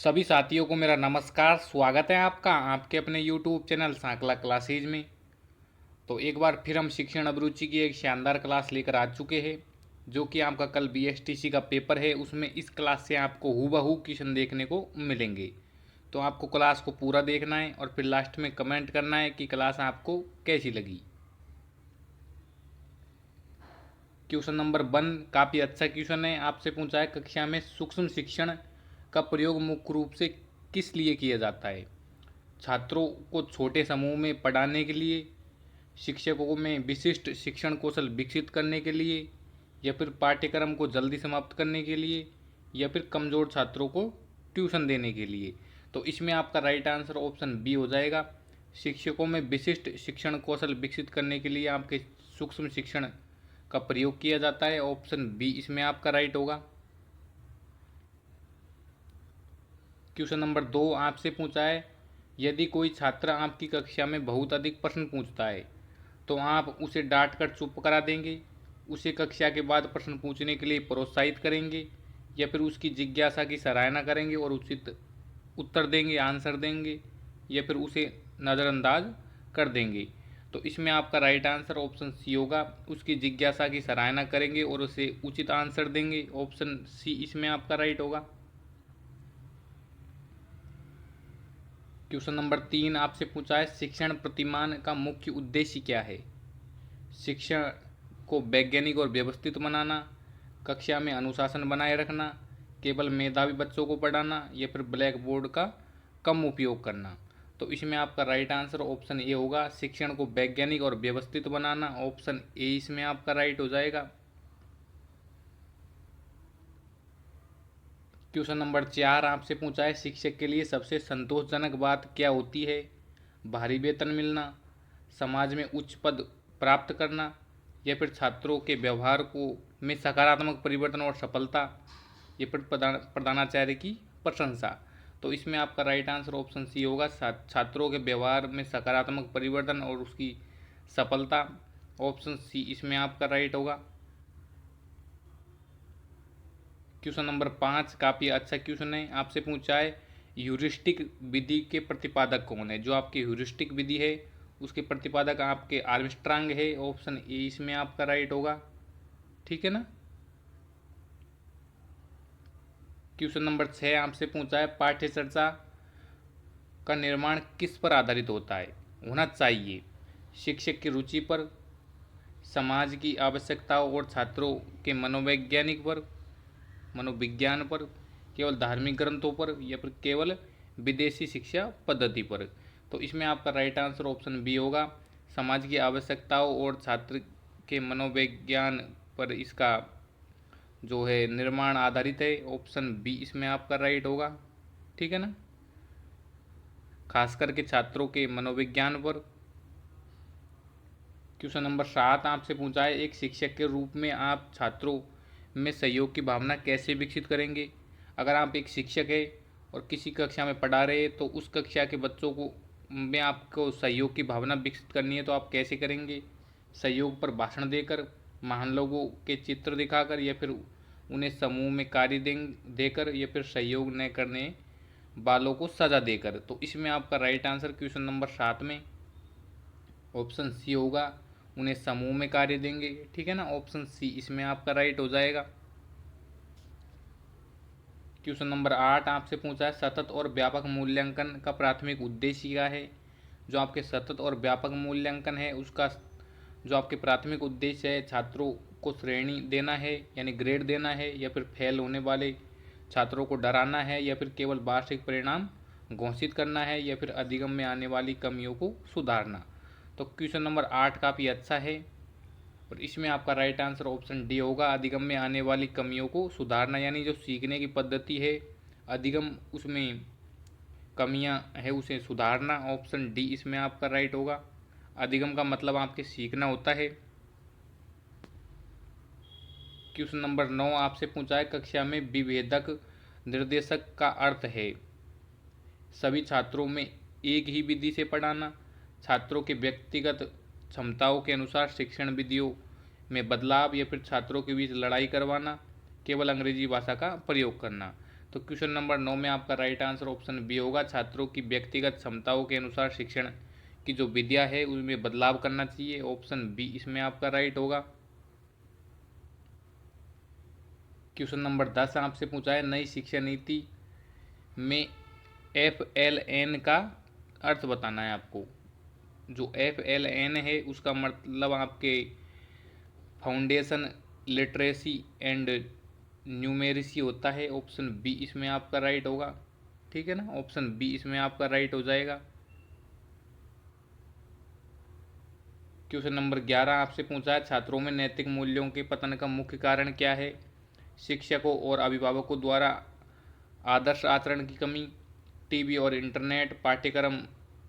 सभी साथियों को मेरा नमस्कार। स्वागत है आपका आपके अपने YouTube चैनल सांकला क्लासेज में। तो एक बार फिर हम शिक्षण अभिरुचि की एक शानदार क्लास लेकर आ चुके हैं, जो कि आपका कल BSTC का पेपर है। उसमें इस क्लास से आपको हूबहू क्वेश्चन देखने को मिलेंगे। तो आपको क्लास को पूरा देखना है और फिर लास्ट में कमेंट करना है कि क्लास आपको कैसी लगी। क्वेश्चन नंबर 1 काफ़ी अच्छा क्वेश्चन है। आपसे पूछा है, कक्षा में सूक्ष्म शिक्षण का प्रयोग मुख्य रूप से किस लिए किया जाता है? छात्रों को छोटे समूह में पढ़ाने के लिए, शिक्षकों में विशिष्ट शिक्षण कौशल विकसित करने के लिए, या फिर पाठ्यक्रम को जल्दी समाप्त करने के लिए, या फिर कमज़ोर छात्रों को ट्यूशन देने के लिए। तो इसमें आपका राइट आंसर ऑप्शन बी हो जाएगा। शिक्षकों में विशिष्ट शिक्षण कौशल विकसित करने के लिए आपके सूक्ष्म शिक्षण का प्रयोग किया जाता है। ऑप्शन बी इसमें आपका राइट होगा। क्वेश्चन नंबर 2 आपसे पूछा है, यदि कोई छात्र आपकी कक्षा में बहुत अधिक प्रश्न पूछता है तो आप उसे डांट कर चुप करा देंगे, उसे कक्षा के बाद प्रश्न पूछने के लिए प्रोत्साहित करेंगे, या फिर उसकी जिज्ञासा की सराहना करेंगे और उचित उत्तर देंगे, आंसर देंगे, या फिर उसे नज़रअंदाज कर देंगे? तो इसमें आपका राइट आंसर ऑप्शन सी होगा। उसकी जिज्ञासा की सराहना करेंगे और उसे उचित आंसर देंगे। ऑप्शन सी इसमें आपका राइट होगा। क्वेश्चन नंबर 3 आपसे पूछा है, शिक्षण प्रतिमान का मुख्य उद्देश्य क्या है? शिक्षण को वैज्ञानिक और व्यवस्थित बनाना, कक्षा में अनुशासन बनाए रखना, केवल मेधावी बच्चों को पढ़ाना, या फिर ब्लैक बोर्ड का कम उपयोग करना? तो इसमें आपका राइट आंसर ऑप्शन ए होगा, शिक्षण को वैज्ञानिक और व्यवस्थित बनाना। ऑप्शन ए इसमें आपका राइट हो जाएगा। क्वेश्चन नंबर 4 आपसे पूछा है, शिक्षक के लिए सबसे संतोषजनक बात क्या होती है? भारी वेतन मिलना, समाज में उच्च पद प्राप्त करना, या फिर छात्रों के व्यवहार को में सकारात्मक परिवर्तन और सफलता, या फिर प्रधानाचार्य की प्रशंसा? तो इसमें आपका राइट आंसर ऑप्शन सी होगा, छात्रों के व्यवहार में सकारात्मक परिवर्तन और उसकी सफलता। ऑप्शन सी इसमें आपका राइट होगा। क्वेश्चन नंबर 5 काफ़ी अच्छा क्वेश्चन है। आपसे पूछा है, ह्यूरिस्टिक विधि के प्रतिपादक कौन है? जो आपकी ह्यूरिस्टिक विधि है उसके प्रतिपादक आपके आर्मस्ट्रांग है। ऑप्शन ए इसमें आपका राइट होगा। ठीक है ना। क्वेश्चन नंबर 6 आपसे पूछा है, पाठ्य चर्चा का निर्माण किस पर आधारित होता है होना चाहिए? शिक्षक की रुचि पर, समाज की आवश्यकताओं और छात्रों के मनोविज्ञान पर, केवल धार्मिक ग्रंथों पर, या फिर केवल विदेशी शिक्षा पद्धति पर? तो इसमें आपका राइट आंसर ऑप्शन बी होगा, समाज की आवश्यकताओं और छात्र के मनोविज्ञान पर इसका जो है निर्माण आधारित है। ऑप्शन बी इसमें आपका राइट होगा। ठीक है ना, खास करके छात्रों के मनोविज्ञान पर। क्वेश्चन नंबर 7 आपसे पूछा है, एक शिक्षक के रूप में आप छात्रों में सहयोग की भावना कैसे विकसित करेंगे? अगर आप एक शिक्षक है और किसी कक्षा में पढ़ा रहे हैं तो उस कक्षा के बच्चों को में आपको सहयोग की भावना विकसित करनी है, तो आप कैसे करेंगे? सहयोग पर भाषण देकर, महान लोगों के चित्र दिखाकर, या फिर उन्हें समूह में कार्य देकर, या फिर सहयोग न करने वालों को सजा देकर? तो इसमें आपका राइट आंसर क्वेश्चन नंबर 7 में ऑप्शन सी होगा, उन्हें समूह में कार्य देंगे। ठीक है ना, ऑप्शन सी इसमें आपका राइट हो जाएगा। क्वेश्चन नंबर 8 आपसे पूछा है, सतत और व्यापक मूल्यांकन का प्राथमिक उद्देश्य क्या है? जो आपके सतत और व्यापक मूल्यांकन है उसका जो आपके प्राथमिक उद्देश्य है, छात्रों को श्रेणी देना है यानी ग्रेड देना है, या फिर फेल होने वाले छात्रों को डराना है, या फिर केवल वार्षिक परिणाम घोषित करना है, या फिर अधिगम में आने वाली कमियों को सुधारना? तो क्वेश्चन नंबर 8 काफ़ी अच्छा है और इसमें आपका राइट आंसर ऑप्शन डी होगा, अधिगम में आने वाली कमियों को सुधारना। यानी जो सीखने की पद्धति है, अधिगम उसमें कमियां है उसे सुधारना। ऑप्शन डी इसमें आपका राइट होगा। अधिगम का मतलब आपके सीखना होता है। क्वेश्चन नंबर 9 आपसे पूछा है, कक्षा में विभेदक निर्देशक का अर्थ है सभी छात्रों में एक ही विधि से पढ़ाना, छात्रों के व्यक्तिगत क्षमताओं के अनुसार शिक्षण विधियों में बदलाव, या फिर छात्रों के बीच लड़ाई करवाना, केवल अंग्रेजी भाषा का प्रयोग करना? तो क्वेश्चन नंबर 9 में आपका राइट आंसर ऑप्शन बी होगा, छात्रों की व्यक्तिगत क्षमताओं के अनुसार शिक्षण की जो विद्या है उसमें बदलाव करना चाहिए, ऑप्शन बी इसमें आपका राइट होगा। क्वेश्चन नंबर 10 आपसे पूछा है, नई शिक्षा नीति में FLN का अर्थ बताना है आपको। जो FLN है उसका मतलब आपके फाउंडेशन लिटरेसी एंड न्यूमेरिसी होता है, ऑप्शन बी इसमें आपका राइट होगा। ठीक है ना, ऑप्शन बी इसमें आपका राइट हो जाएगा। क्वेश्चन नंबर 11 आपसे पूछा है, छात्रों में नैतिक मूल्यों के पतन का मुख्य कारण क्या है, शिक्षकों और अभिभावकों द्वारा आदर्श आचरण की कमी, टीवी और इंटरनेट, पाठ्यक्रम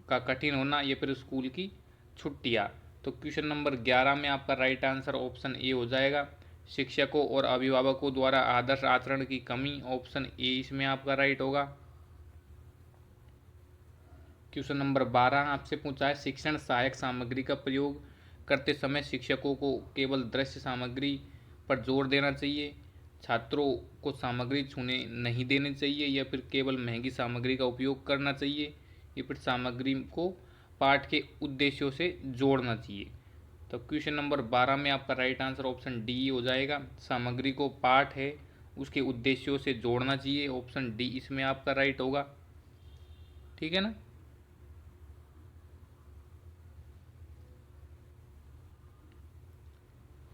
का कठिन होना या फिर स्कूल की छुट्टियाँ। तो क्वेश्चन नंबर 11 में आपका राइट आंसर ऑप्शन ए हो जाएगा, शिक्षकों और अभिभावकों द्वारा आदर्श आचरण की कमी, ऑप्शन ए इसमें आपका राइट होगा। क्वेश्चन नंबर 12 आपसे पूछा है, शिक्षण सहायक सामग्री का प्रयोग करते समय शिक्षकों को केवल दृश्य सामग्री पर जोर देना चाहिए, छात्रों को सामग्री छूने नहीं देनी चाहिए या फिर केवल महंगी सामग्री का उपयोग करना चाहिए या फिर सामग्री को पाठ के उद्देश्यों से जोड़ना चाहिए। तो क्वेश्चन नंबर 12 में आपका राइट आंसर ऑप्शन डी हो जाएगा, सामग्री को पाठ है उसके उद्देश्यों से जोड़ना चाहिए, ऑप्शन डी इसमें आपका राइट होगा। ठीक है ना।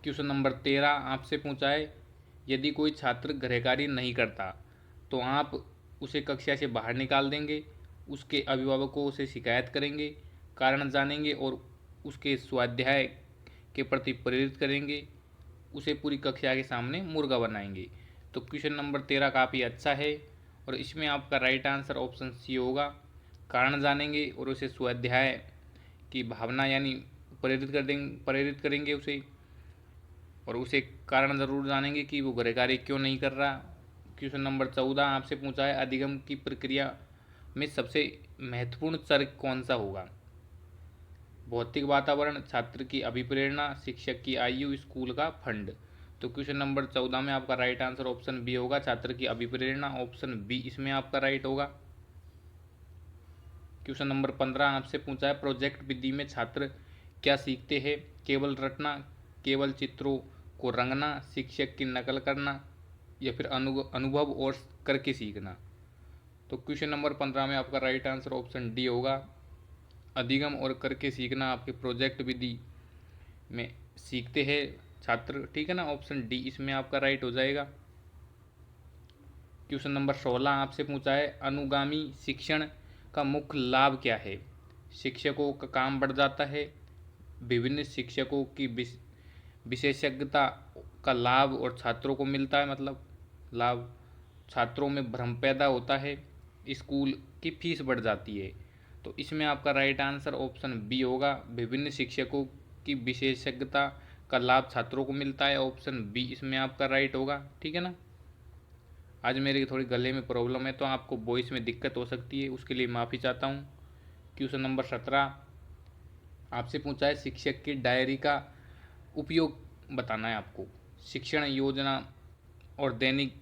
क्वेश्चन नंबर 13 आपसे पूछा है, यदि कोई छात्र गृहकार्य नहीं करता तो आप उसे कक्षा से बाहर निकाल देंगे, उसके अभिभावकों से शिकायत करेंगे, कारण जानेंगे और उसके स्वाध्याय के प्रति प्रेरित करेंगे, उसे पूरी कक्षा के सामने मुर्गा बनाएंगे। तो क्वेश्चन नंबर 13 काफ़ी अच्छा है और इसमें आपका राइट आंसर ऑप्शन सी होगा, कारण जानेंगे और उसे स्वाध्याय की भावना यानी प्रेरित करेंगे उसे, और उसे कारण ज़रूर जानेंगे कि वो गृहकार्य क्यों नहीं कर रहा। क्वेश्चन नंबर 14 आपसे पूछा है, अधिगम की प्रक्रिया में सबसे महत्वपूर्ण तर्क कौन सा होगा, भौतिक वातावरण, छात्र की अभिप्रेरणा, शिक्षक की आयु, स्कूल का फंड। तो क्वेश्चन नंबर 14 में आपका राइट आंसर ऑप्शन बी होगा, छात्र की अभिप्रेरणा, ऑप्शन बी इसमें आपका राइट होगा। क्वेश्चन नंबर 15 आपसे पूछा है, प्रोजेक्ट विधि में छात्र क्या सीखते हैं, केवल रटना, केवल चित्रों को रंगना, शिक्षक की नकल करना या फिर अनुभव और करके सीखना। तो क्वेश्चन नंबर 15 में आपका राइट आंसर ऑप्शन डी होगा, अधिगम और करके सीखना आपके प्रोजेक्ट विधि में सीखते हैं छात्र। ठीक है ना, ऑप्शन डी इसमें आपका राइट हो जाएगा। क्वेश्चन नंबर 16 आपसे पूछा है, अनुगामी शिक्षण का मुख्य लाभ क्या है, शिक्षकों का काम बढ़ जाता है, विभिन्न शिक्षकों की विशेषज्ञता का लाभ और छात्रों को मिलता है, मतलब लाभ, छात्रों में भ्रम पैदा होता है, स्कूल की फीस बढ़ जाती है। तो इसमें आपका राइट आंसर ऑप्शन बी होगा, विभिन्न शिक्षकों की विशेषज्ञता का लाभ छात्रों को मिलता है, ऑप्शन बी इसमें आपका राइट होगा। ठीक है ना। आज मेरे थोड़ी गले में प्रॉब्लम है तो आपको वॉइस में दिक्कत हो सकती है, उसके लिए माफ़ी चाहता हूँ। क्वेश्चन नंबर 17 आपसे पूछा है, शिक्षक की डायरी का उपयोग बताना है आपको, शिक्षण योजना और दैनिक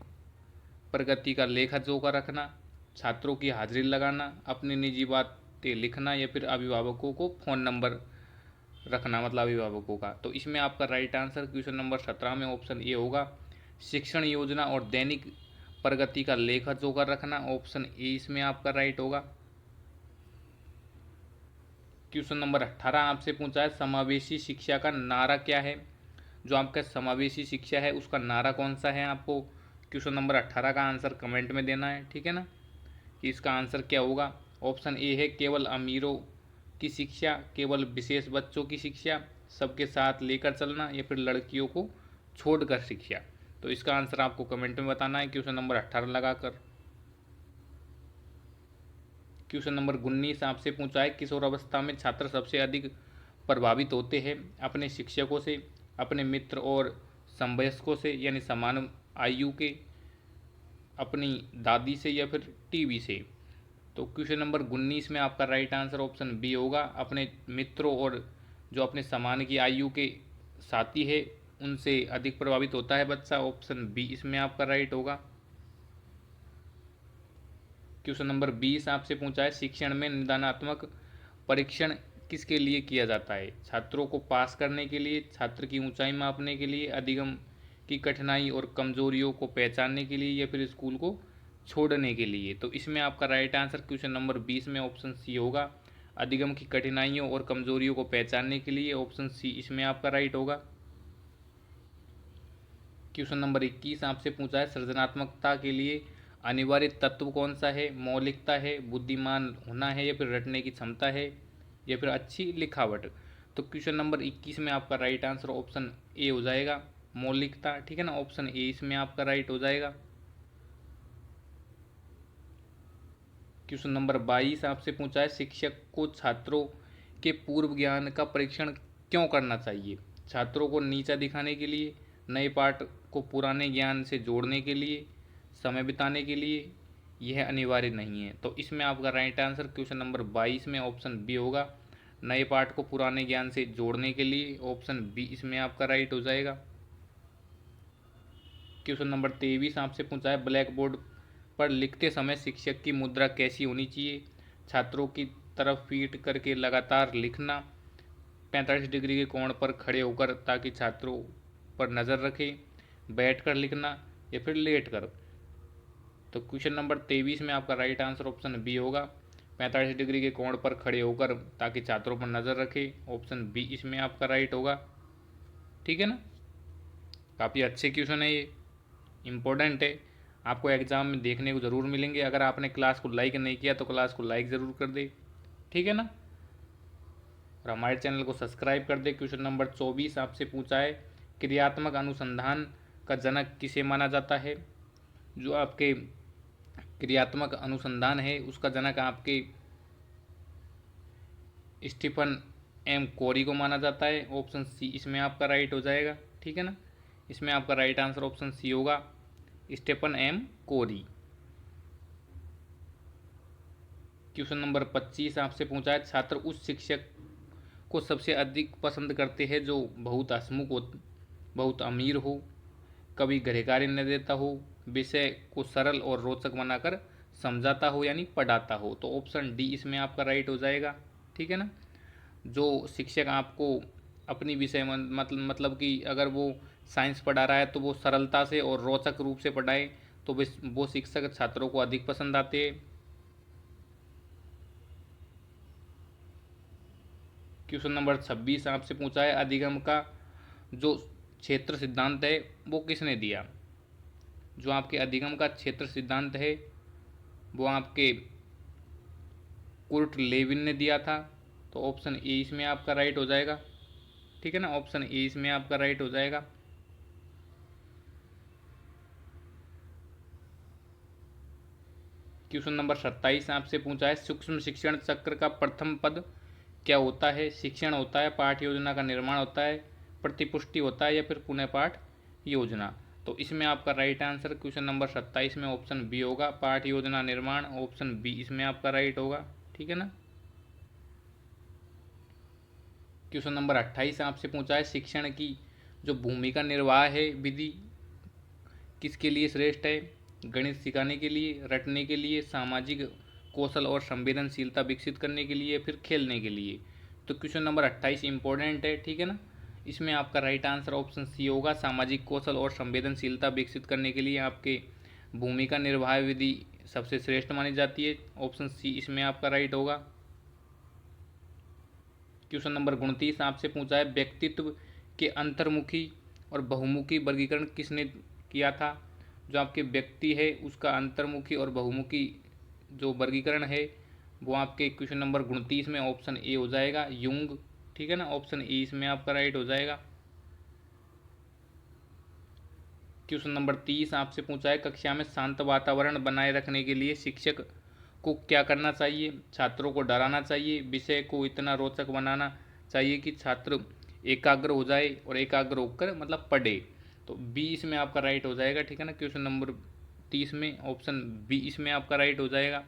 प्रगति का लेखा जोखा रखना, छात्रों की हाजिरी लगाना, अपनी निजी बातें लिखना या फिर अभिभावकों को फ़ोन नंबर रखना, मतलब अभिभावकों का। तो इसमें आपका राइट आंसर क्वेश्चन नंबर 17 में ऑप्शन ए होगा, शिक्षण योजना और दैनिक प्रगति का लेखा जोखा रखना, ऑप्शन ए इसमें आपका राइट होगा। क्वेश्चन नंबर 18 आपसे पूछा है, समावेशी शिक्षा का नारा क्या है, जो आपका समावेशी शिक्षा है उसका नारा कौन सा है, आपको क्वेश्चन नंबर 18 का आंसर कमेंट में देना है। ठीक है ना, कि इसका आंसर क्या होगा। ऑप्शन ए है, केवल अमीरों की शिक्षा, केवल विशेष बच्चों की शिक्षा, सबके साथ लेकर चलना या फिर लड़कियों को छोड़कर शिक्षा। तो इसका आंसर आपको कमेंट में बताना है क्वेश्चन नंबर 18 लगाकर। क्वेश्चन नंबर 19 आपसे पूछा है, किशोर अवस्था में छात्र सबसे अधिक प्रभावित होते हैं अपने शिक्षकों से, अपने मित्र और समवयस्कों से यानी समान आयु के, अपनी दादी से या फिर टीवी से। तो क्वेश्चन नंबर 19 में आपका राइट आंसर ऑप्शन बी होगा, अपने मित्रों और जो अपने समान की आयु के साथी है उनसे अधिक प्रभावित होता है बच्चा, ऑप्शन बी इसमें आपका राइट होगा। क्वेश्चन नंबर 20 आपसे पूछा है, शिक्षण में निदानात्मक परीक्षण किसके लिए किया जाता है? छात्रों को पास करने के लिए, छात्र की ऊंचाई मापने के लिए, अधिगम की कठिनाई और कमजोरियों को पहचानने के लिए, या फिर स्कूल को छोड़ने के लिए। तो इसमें आपका राइट आंसर क्वेश्चन नंबर 20 में ऑप्शन सी होगा, अधिगम की कठिनाइयों और कमजोरियों को पहचानने के लिए। ऑप्शन सी इसमें आपका राइट होगा। क्वेश्चन नंबर 21 आपसे पूछा है, सृजनात्मकता के लिए अनिवार्य तत्व कौन सा है? मौलिकता है, बुद्धिमान होना है, या फिर रटने की क्षमता है, या फिर अच्छी लिखावट। तो क्वेश्चन नंबर 21 में आपका राइट आंसर ऑप्शन ए हो जाएगा, मौलिकता। ठीक है ना, ऑप्शन ए इसमें आपका राइट हो जाएगा। क्वेश्चन नंबर 22 आपसे पूछा है, शिक्षक को छात्रों के पूर्व ज्ञान का परीक्षण क्यों करना चाहिए? छात्रों को नीचा दिखाने के लिए, नए पाठ को पुराने ज्ञान से जोड़ने के लिए, समय बिताने के लिए, यह अनिवार्य नहीं है। तो इसमें आपका राइट आंसर क्वेश्चन नंबर 22 में ऑप्शन बी होगा, नए पाठ को पुराने ज्ञान से जोड़ने के लिए। ऑप्शन बी इसमें आपका राइट हो जाएगा। क्वेश्चन नंबर 23 आपसे पूछा है, ब्लैक बोर्ड पर लिखते समय शिक्षक की मुद्रा कैसी होनी चाहिए? छात्रों की तरफ पीट करके लगातार लिखना, 45 डिग्री के कोण पर खड़े होकर ताकि छात्रों पर नज़र रखे, बैठ कर लिखना, या फिर लेट कर। तो क्वेश्चन नंबर 23 में आपका राइट आंसर ऑप्शन बी होगा, 45 डिग्री के कोण पर खड़े होकर ताकि छात्रों पर नज़र रखे। ऑप्शन बी इसमें आपका राइट होगा। ठीक है ना, काफ़ी अच्छे क्वेश्चन है, ये इम्पोर्टेंट है, आपको एग्ज़ाम में देखने को ज़रूर मिलेंगे। अगर आपने क्लास को लाइक नहीं किया तो क्लास को लाइक ज़रूर कर दे। ठीक है ना, और हमारे चैनल को सब्सक्राइब कर दे। क्वेश्चन नंबर 24 आपसे पूछा है, क्रियात्मक अनुसंधान का जनक किसे माना जाता है? जो आपके क्रियात्मक अनुसंधान है उसका जनक आपके स्टीफन एम कोरी को माना जाता है। ऑप्शन सी इसमें आपका राइट हो जाएगा। ठीक है ना, इसमें आपका राइट आंसर ऑप्शन सी होगा, स्टीफन एम कोरी। क्वेश्चन नंबर 25 आपसे पूछा है, छात्र उस शिक्षक को सबसे अधिक पसंद करते हैं जो बहुत हंसमुख हो, बहुत अमीर हो, कभी गृहकार्य न देता हो, विषय को सरल और रोचक बनाकर समझाता हो यानी पढ़ाता हो। तो ऑप्शन डी इसमें आपका राइट हो जाएगा। ठीक है ना, जो शिक्षक आपको अपनी विषय मतलब कि अगर वो साइंस पढ़ा रहा है तो वो सरलता से और रोचक रूप से पढ़ाए तो वो शिक्षक छात्रों को अधिक पसंद आते हैं। क्वेश्चन नंबर 26 आपसे पूछा है, अधिगम का जो क्षेत्र सिद्धांत है वो किसने दिया? जो आपके अधिगम का क्षेत्र सिद्धांत है वो आपके कुर्ट लेविन ने दिया था। तो ऑप्शन ए इसमें आपका राइट हो जाएगा। ठीक है ना, ऑप्शन ए इसमें आपका राइट हो जाएगा। क्वेश्चन नंबर 27 आपसे पूछा है, सूक्ष्म शिक्षण चक्र का प्रथम पद क्या होता है? शिक्षण होता है, पाठ योजना का निर्माण होता है, प्रतिपुष्टि होता है, या फिर पुनः पाठ योजना। तो इसमें आपका राइट आंसर क्वेश्चन नंबर 27 में ऑप्शन बी होगा, पाठ योजना निर्माण। ऑप्शन बी इसमें आपका राइट होगा। ठीक है ना, क्वेश्चन नंबर 28 आपसे पूछा है, शिक्षण की जो भूमिका निर्वाह है विधि किसके लिए श्रेष्ठ है? गणित सिखाने के लिए, रटने के लिए, सामाजिक कौशल और संवेदनशीलता विकसित करने के लिए, फिर खेलने के लिए। तो क्वेश्चन नंबर 28 इंपॉर्टेंट है। ठीक है ना, इसमें आपका राइट आंसर ऑप्शन सी होगा, सामाजिक कौशल और संवेदनशीलता विकसित करने के लिए आपके भूमिका निर्वाह विधि सबसे श्रेष्ठ मानी जाती है। ऑप्शन सी इसमें आपका राइट होगा। क्वेश्चन नंबर 29 आपसे पूछा है, व्यक्तित्व के अंतर्मुखी और बहुमुखी वर्गीकरण किसने किया था? जो आपके व्यक्ति है उसका अंतर्मुखी और बहुमुखी जो वर्गीकरण है वो आपके क्वेश्चन नंबर 29 में ऑप्शन ए हो जाएगा, युंग। ठीक है ना, ऑप्शन ए इसमें आपका राइट हो जाएगा। क्वेश्चन नंबर 30 आपसे पूछा है, कक्षा में शांत वातावरण बनाए रखने के लिए शिक्षक को क्या करना चाहिए? छात्रों को डराना चाहिए, विषय को इतना रोचक बनाना चाहिए कि छात्र एकाग्र हो जाए और एकाग्र होकर मतलब पढ़े। तो बी इसमें आपका राइट हो जाएगा। ठीक है ना, क्वेश्चन नंबर 30 में ऑप्शन बी इसमें आपका राइट हो जाएगा।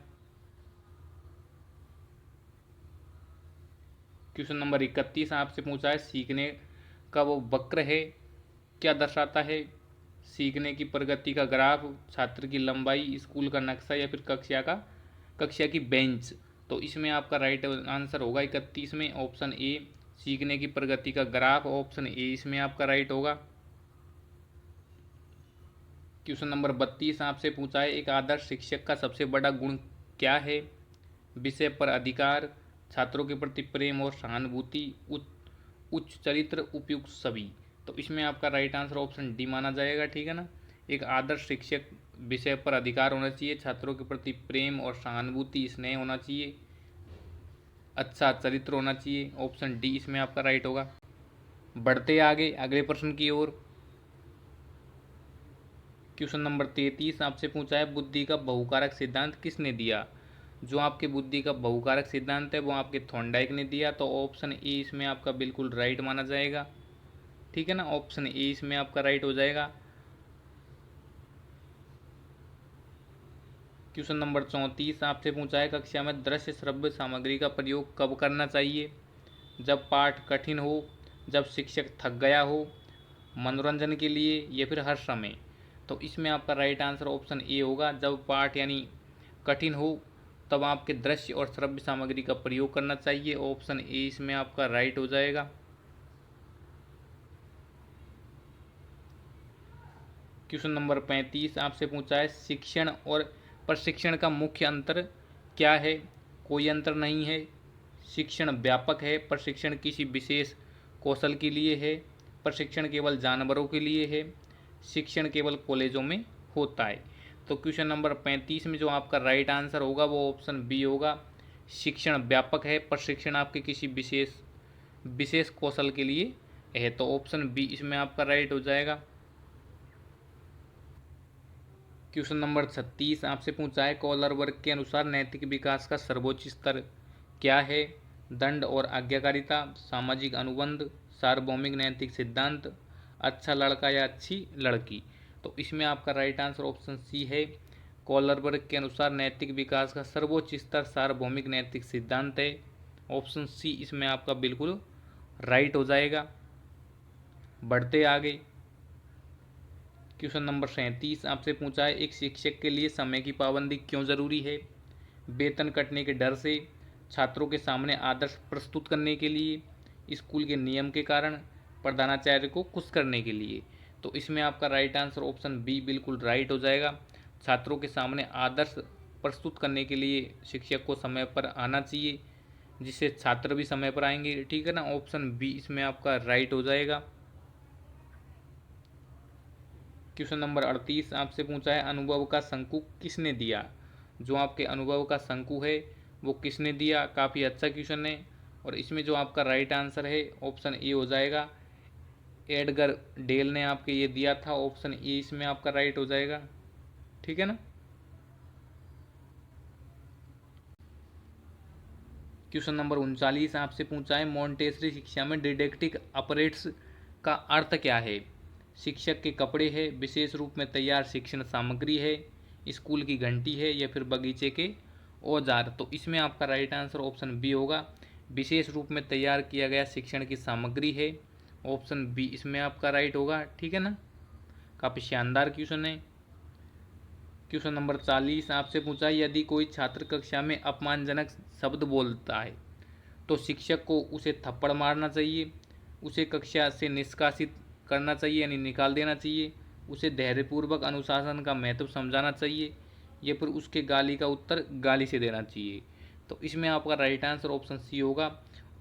क्वेश्चन नंबर 31 आपसे पूछा है, सीखने का वो वक्र है क्या दर्शाता है? सीखने की प्रगति का ग्राफ, छात्र की लंबाई, स्कूल का नक्शा, या फिर कक्षा का कक्षा की बेंच, तो इसमें आपका राइट आंसर होगा 31 में ऑप्शन ए। सीखने की प्रगति का ग्राफ, ऑप्शन ए इसमें आपका राइट होगा। क्वेश्चन नंबर 32 आपसे पूछा है, एक आदर्श शिक्षक का सबसे बड़ा गुण क्या है? विषय पर अधिकार, छात्रों के प्रति प्रेम और सहानुभूति, उच्च चरित्र, उपयुक्त सभी। तो इसमें आपका राइट आंसर ऑप्शन डी माना जाएगा, ठीक है ना। एक आदर्श शिक्षक विषय पर अधिकार होना चाहिए, छात्रों के प्रति प्रेम और सहानुभूति, स्नेह होना चाहिए, अच्छा चरित्र होना चाहिए, ऑप्शन डी इसमें आपका राइट होगा। बढ़ते आगे अगले प्रश्न की ओर। क्वेश्चन नंबर 33 आपसे पूछा है, बुद्धि का बहुकारक सिद्धांत किसने दिया? जो आपके बुद्धि का बहुकारक सिद्धांत है वो आपके थॉर्नडाइक ने दिया, तो ऑप्शन ए इसमें आपका बिल्कुल राइट माना जाएगा, ठीक है ना। ऑप्शन ए इसमें आपका राइट हो जाएगा। क्वेश्चन नंबर 34 आपसे पूछा है, कक्षा में दृश्य श्रव्य सामग्री का प्रयोग कब करना चाहिए? जब पाठ कठिन हो, जब शिक्षक थक गया हो, मनोरंजन के लिए, या फिर हर समय। तो इसमें आपका राइट आंसर ऑप्शन ए होगा। जब पाठ यानी कठिन हो तब आपके दृश्य और श्रव्य सामग्री का प्रयोग करना चाहिए, ऑप्शन ए इसमें आपका राइट हो जाएगा। क्वेश्चन नंबर 35 आपसे पूछा है, शिक्षण और प्रशिक्षण का मुख्य अंतर क्या है? कोई अंतर नहीं है। शिक्षण व्यापक है, प्रशिक्षण किसी विशेष कौशल के लिए है, प्रशिक्षण केवल जानवरों के लिए है, शिक्षण केवल कॉलेजों में होता है। तो क्वेश्चन नंबर 35 में जो आपका राइट आंसर होगा वो ऑप्शन बी होगा। शिक्षण व्यापक है, प्रशिक्षण आपके किसी विशेष कौशल के लिए है, तो ऑप्शन बी इसमें आपका राइट हो जाएगा। क्वेश्चन नंबर 36 आपसे पूछा है, कॉलर वर्ग के अनुसार नैतिक विकास का सर्वोच्च स्तर क्या है? दंड और आज्ञाकारिता, सामाजिक अनुबंध, सार्वभौमिक नैतिक सिद्धांत, अच्छा लड़का या अच्छी लड़की। तो इसमें आपका राइट आंसर ऑप्शन सी है। कॉलर वर्ग के अनुसार नैतिक विकास का सर्वोच्च स्तर सार्वभौमिक नैतिक सिद्धांत है, ऑप्शन सी इसमें आपका बिल्कुल राइट हो जाएगा। बढ़ते आगे। क्वेश्चन नंबर 37 आपसे पूछा है, एक शिक्षक के लिए समय की पाबंदी क्यों ज़रूरी है? वेतन कटने के डर से, छात्रों के सामने आदर्श प्रस्तुत करने के लिए, स्कूल के नियम के कारण, प्रधानाचार्य को खुश करने के लिए। तो इसमें आपका राइट आंसर ऑप्शन बी बिल्कुल राइट हो जाएगा। छात्रों के सामने आदर्श प्रस्तुत करने के लिए शिक्षक को समय पर आना चाहिए, जिससे छात्र भी समय पर आएंगे, ठीक है ना। ऑप्शन बी इसमें आपका राइट हो जाएगा। क्वेश्चन नंबर 38 आपसे पूछा है, अनुभव का शंकु किसने दिया? जो आपके अनुभव का शंकु है वो किसने दिया? काफ़ी अच्छा क्वेश्चन है, और इसमें जो आपका राइट आंसर है ऑप्शन ए हो जाएगा। एडगर डेल ने आपके ये दिया था, ऑप्शन ए इसमें आपका राइट हो जाएगा, ठीक है ना। क्वेश्चन नंबर 39 आपसे पूछा है, मॉन्टेसरी शिक्षा में डिडैक्टिक अपरेट्स का अर्थ क्या है? शिक्षक के कपड़े है, विशेष रूप में तैयार शिक्षण सामग्री है, स्कूल की घंटी है, या फिर बगीचे के औजार। तो इसमें आपका राइट आंसर ऑप्शन बी होगा। विशेष रूप में तैयार किया गया शिक्षण की सामग्री है, ऑप्शन बी इसमें आपका राइट होगा, ठीक है ना। काफ़ी शानदार क्वेश्चन है। क्वेश्चन नंबर 40 आपसे पूछा है, यदि कोई छात्र कक्षा में अपमानजनक शब्द बोलता है तो शिक्षक को उसे थप्पड़ मारना चाहिए, उसे कक्षा से निष्कासित करना चाहिए यानी निकाल देना चाहिए, उसे धैर्यपूर्वक अनुशासन का महत्व समझाना चाहिए, या फिर उसके गाली का उत्तर गाली से देना चाहिए। तो इसमें आपका राइट आंसर ऑप्शन सी होगा।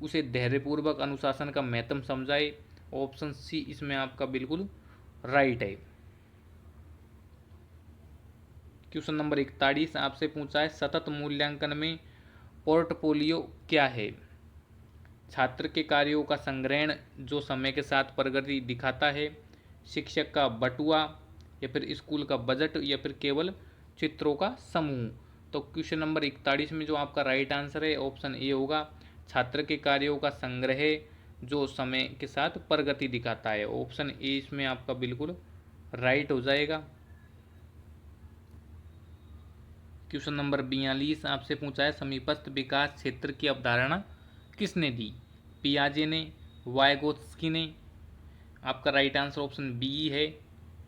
उसे धैर्यपूर्वक अनुशासन का महत्व समझाए, ऑप्शन सी इसमें आपका बिल्कुल राइट है। क्वेश्चन नंबर 41 आपसे पूछा है, सतत मूल्यांकन में पोर्टफोलियो क्या है? छात्र के कार्यों का संग्रहण जो समय के साथ प्रगति दिखाता है, शिक्षक का बटुआ, या फिर स्कूल का बजट, या फिर केवल चित्रों का समूह। तो क्वेश्चन नंबर 41 में जो आपका राइट आंसर है ऑप्शन ए होगा। छात्र के कार्यों का संग्रह जो समय के साथ प्रगति दिखाता है, ऑप्शन ए इसमें आपका बिल्कुल राइट हो जाएगा। क्वेश्चन नंबर 42 आपसे पूछा है, समीपस्थ विकास क्षेत्र की अवधारणा किसने दी? पियाजे ने, वाइगोत्स्की ने। आपका राइट आंसर ऑप्शन बी है,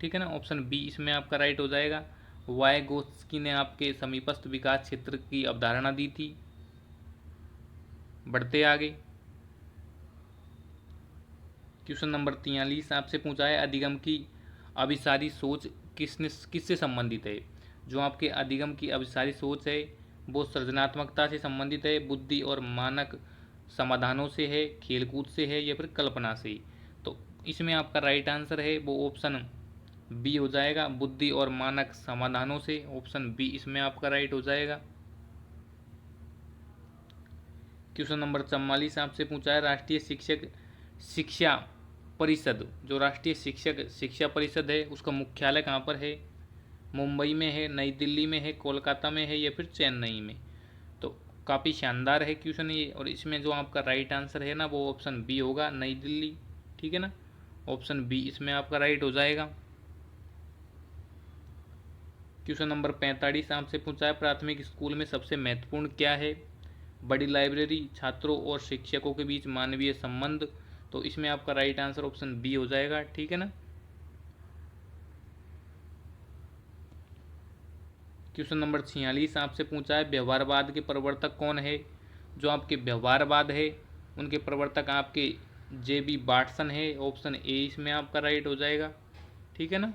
ठीक है ना। ऑप्शन बी इसमें आपका राइट हो जाएगा। वायगोत्स्की ने आपके समीपस्थ विकास क्षेत्र की अवधारणा दी थी। बढ़ते आगे, क्वेश्चन नंबर 43 आपसे पूछा है अधिगम की अभिसारी सोच किससे संबंधित है। जो आपके अधिगम की अभिसारी सोच है वो सृजनात्मकता से संबंधित है, बुद्धि और मानक समाधानों से है, खेलकूद से है या फिर कल्पना से। तो इसमें आपका राइट आंसर है वो ऑप्शन बी हो जाएगा, बुद्धि और मानक समाधानों से। ऑप्शन बी इसमें आपका राइट हो जाएगा। क्वेश्चन नंबर 44 आपसे पूछा है राष्ट्रीय शिक्षा परिषद, जो राष्ट्रीय शिक्षा परिषद है उसका मुख्यालय कहाँ पर है। मुंबई में है, नई दिल्ली में है, कोलकाता में है या फिर चेन्नई में। तो काफ़ी शानदार है क्वेश्चन ये, और इसमें जो आपका राइट आंसर है ना वो ऑप्शन बी होगा, नई दिल्ली। ठीक है ना, ऑप्शन बी इसमें आपका राइट हो जाएगा। क्वेश्चन नंबर 45 आपसे पूछा है प्राथमिक स्कूल में सबसे महत्वपूर्ण क्या है। बड़ी लाइब्रेरी, छात्रों और शिक्षकों के बीच मानवीय संबंध। तो इसमें आपका राइट आंसर ऑप्शन बी हो जाएगा। ठीक है ना। क्वेश्चन नंबर 46 आपसे पूछा है व्यवहारवाद के प्रवर्तक कौन है। जो आपके व्यवहारवाद है उनके प्रवर्तक आपके जे.बी. बाटसन है। ऑप्शन ए इसमें आपका राइट हो जाएगा। ठीक है ना।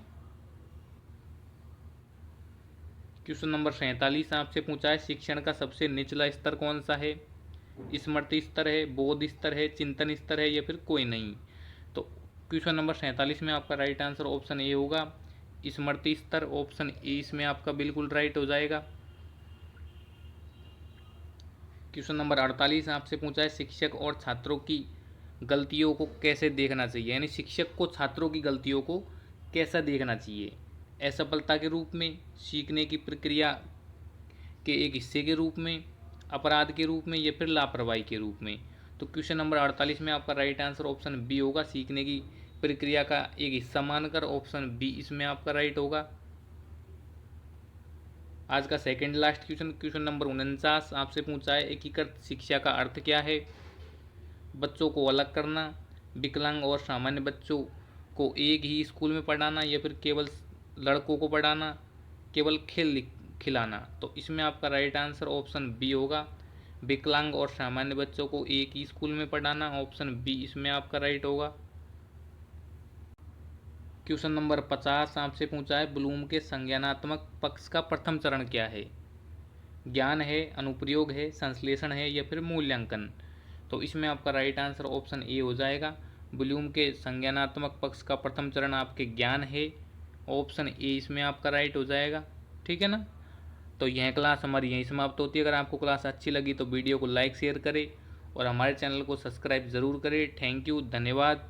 क्वेश्चन नंबर 47 आपसे पूछा है शिक्षण का सबसे निचला स्तर कौन सा है। स्मृति स्तर है, बोध स्तर है, चिंतन स्तर है या फिर कोई नहीं। तो क्वेश्चन नंबर 47 में आपका राइट आंसर ऑप्शन ए होगा, स्मृति स्तर। ऑप्शन ए इसमें आपका बिल्कुल राइट हो जाएगा। क्वेश्चन नंबर 48 आपसे पूछा है शिक्षक और छात्रों की गलतियों को कैसे देखना चाहिए, यानी शिक्षक को छात्रों की गलतियों को कैसा देखना चाहिए। असफलता के रूप में, सीखने की प्रक्रिया के एक हिस्से के रूप में, अपराध के रूप में या फिर लापरवाही के रूप में। तो क्वेश्चन नंबर 48 में आपका राइट आंसर ऑप्शन बी होगा, सीखने की प्रक्रिया का एक हिस्सा मानकर। ऑप्शन बी इसमें आपका राइट होगा। आज का second last question, question number 49 आपसे पूछा है एकीकृत शिक्षा का अर्थ क्या है। बच्चों को अलग करना, विकलांग और सामान्य बच्चों को एक ही स्कूल में पढ़ाना या फिर केवल लड़कों को पढ़ाना, केवल खेल खिलाना। तो इसमें आपका राइट आंसर ऑप्शन बी होगा, विकलांग और सामान्य बच्चों को एक ही स्कूल में पढ़ाना। ऑप्शन बी इसमें आपका राइट होगा। क्वेश्चन नंबर 50 आपसे पूछा है ब्लूम के संज्ञानात्मक पक्ष का प्रथम चरण क्या है। ज्ञान है, अनुप्रयोग है, संश्लेषण है या फिर मूल्यांकन। तो इसमें आपका राइट आंसर ऑप्शन ए हो जाएगा, ब्लूम के संज्ञानात्मक पक्ष का प्रथम चरण आपके ज्ञान है। ऑप्शन ए इसमें आपका राइट हो जाएगा। ठीक है ना। तो यह क्लास हमारी यहीं समाप्त होती है। अगर आपको क्लास अच्छी लगी तो वीडियो को लाइक शेयर करें और हमारे चैनल को सब्सक्राइब ज़रूर करें। थैंक यू, धन्यवाद।